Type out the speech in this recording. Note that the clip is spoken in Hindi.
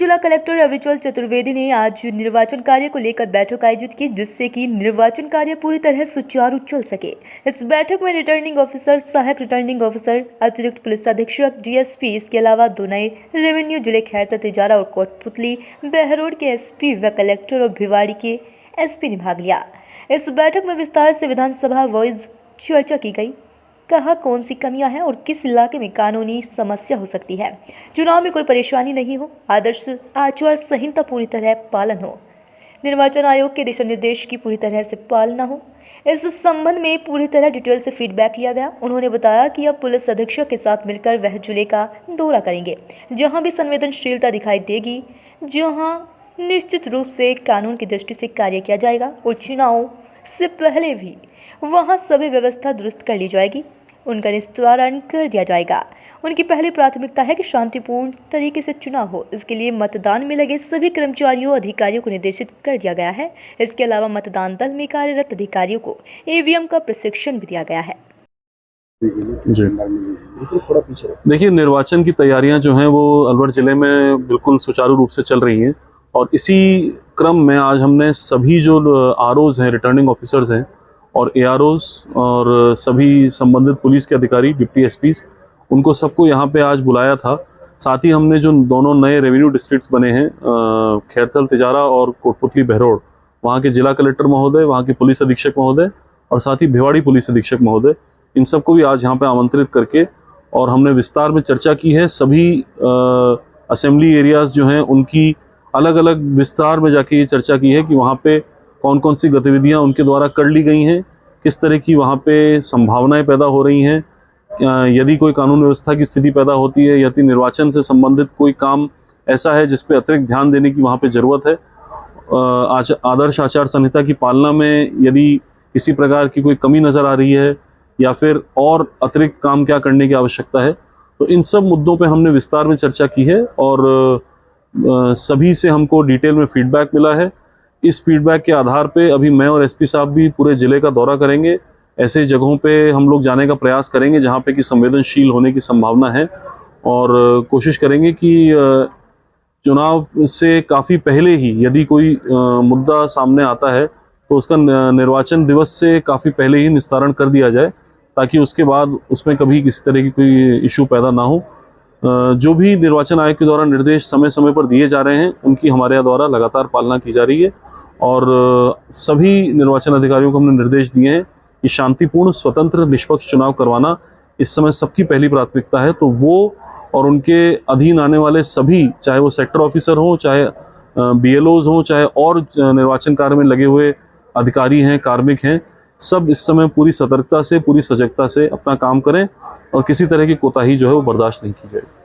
जिला कलेक्टर अविचल चतुर्वेदी ने आज निर्वाचन कार्य को लेकर बैठक आयोजित की, जिससे कि निर्वाचन कार्य पूरी तरह सुचारू चल सके। इस बैठक में रिटर्निंग ऑफिसर, सहायक रिटर्निंग ऑफिसर, अतिरिक्त पुलिस अधीक्षक, डीएसपी, इसके अलावा 2 नए रेवेन्यू जिले खैरतल तिजारा और कोटपुतली बहरोड के एसपी व कलेक्टर और भिवाड़ी के एसपी ने भाग लिया। इस बैठक में विस्तार से विधानसभा वाइज चर्चा की गई। कहा कौन सी कमियां हैं और किस इलाके में कानूनी समस्या हो सकती है, चुनाव में कोई परेशानी नहीं हो, आदर्श आचार संहिता पूरी तरह पालन हो, निर्वाचन आयोग के दिशा निर्देश की पूरी तरह से पालना हो। इस संबंध में पूरी तरह डिटेल से फीडबैक लिया गया। उन्होंने बताया कि अब पुलिस अधीक्षक के साथ मिलकर वह जिले का दौरा करेंगे जहां भी संवेदनशीलता दिखाई देगी, जहां निश्चित रूप से कानून की दृष्टि से कार्य किया जाएगा और चुनाव से पहले भी वहां सभी व्यवस्था दुरुस्त कर ली जाएगी, उनका निस्तारण कर दिया जाएगा। उनकी पहली प्राथमिकता है कि शांतिपूर्ण तरीके से चुनाव हो। इसके लिए मतदान में लगे सभी कर्मचारियों, अधिकारियों को निर्देशित कर दिया गया है। इसके अलावा मतदान दल में कार्यरत अधिकारियों को ईवीएम का प्रशिक्षण भी दिया गया है। जी देखिए, निर्वाचन की तैयारियां जो हैं वो अलवर जिले में बिल्कुल सुचारू रूप से चल रही हैं और इसी क्रम में आज हमने सभी जो आरओज हैं, रिटर्निंग ऑफिसर्स हैं और एआरओज और सभी संबंधित पुलिस के अधिकारी, डिप्टी एसपीज, उनको सबको यहाँ पे आज बुलाया था। साथ ही हमने जो दोनों नए रेवेन्यू डिस्ट्रिक्ट्स बने हैं, खैरतल तिजारा और कोटपुतली बहरोड, वहाँ के जिला कलेक्टर महोदय, वहाँ के पुलिस अधीक्षक महोदय और साथ ही भिवाड़ी पुलिस अधीक्षक महोदय, इन सबको भी आज यहाँ पे आमंत्रित करके और हमने विस्तार में चर्चा की है। सभी असेंबली एरियाज जो हैं उनकी अलग अलग विस्तार में जाके ये चर्चा की है कि वहाँ पे कौन कौन सी गतिविधियां उनके द्वारा कर ली गई हैं, किस तरह की वहाँ पे संभावनाएं पैदा हो रही हैं, यदि कोई कानून व्यवस्था की स्थिति पैदा होती है, यदि निर्वाचन से संबंधित कोई काम ऐसा है जिस पे अतिरिक्त ध्यान देने की वहाँ पे ज़रूरत है, आदर्श आचार संहिता की पालना में यदि किसी प्रकार की कोई कमी नज़र आ रही है या फिर और अतिरिक्त काम क्या करने की आवश्यकता है, तो इन सब मुद्दों पर हमने विस्तार में चर्चा की है और सभी से हमको डिटेल में फीडबैक मिला है। इस फीडबैक के आधार पे अभी मैं और एसपी साहब भी पूरे ज़िले का दौरा करेंगे। ऐसे जगहों पे हम लोग जाने का प्रयास करेंगे जहाँ पे कि संवेदनशील होने की संभावना है और कोशिश करेंगे कि चुनाव से काफ़ी पहले ही यदि कोई मुद्दा सामने आता है तो उसका निर्वाचन दिवस से काफ़ी पहले ही निस्तारण कर दिया जाए, ताकि उसके बाद उसमें कभी किसी तरह की कोई इशू पैदा ना हो। जो भी निर्वाचन आयोग के द्वारा निर्देश समय समय पर दिए जा रहे हैं उनकी हमारे द्वारा लगातार पालना की जा रही है और सभी निर्वाचन अधिकारियों को हमने निर्देश दिए हैं कि शांतिपूर्ण, स्वतंत्र, निष्पक्ष चुनाव करवाना इस समय सबकी पहली प्राथमिकता है। तो वो और उनके अधीन आने वाले सभी, चाहे वो सेक्टर ऑफिसर हों, चाहे बीएलओज हों, चाहे और निर्वाचन कार्य में लगे हुए अधिकारी हैं, कार्मिक हैं, सब इस समय पूरी सतर्कता से, पूरी सजगता से अपना काम करें और किसी तरह की कोताही जो है वो बर्दाश्त नहीं की जाए।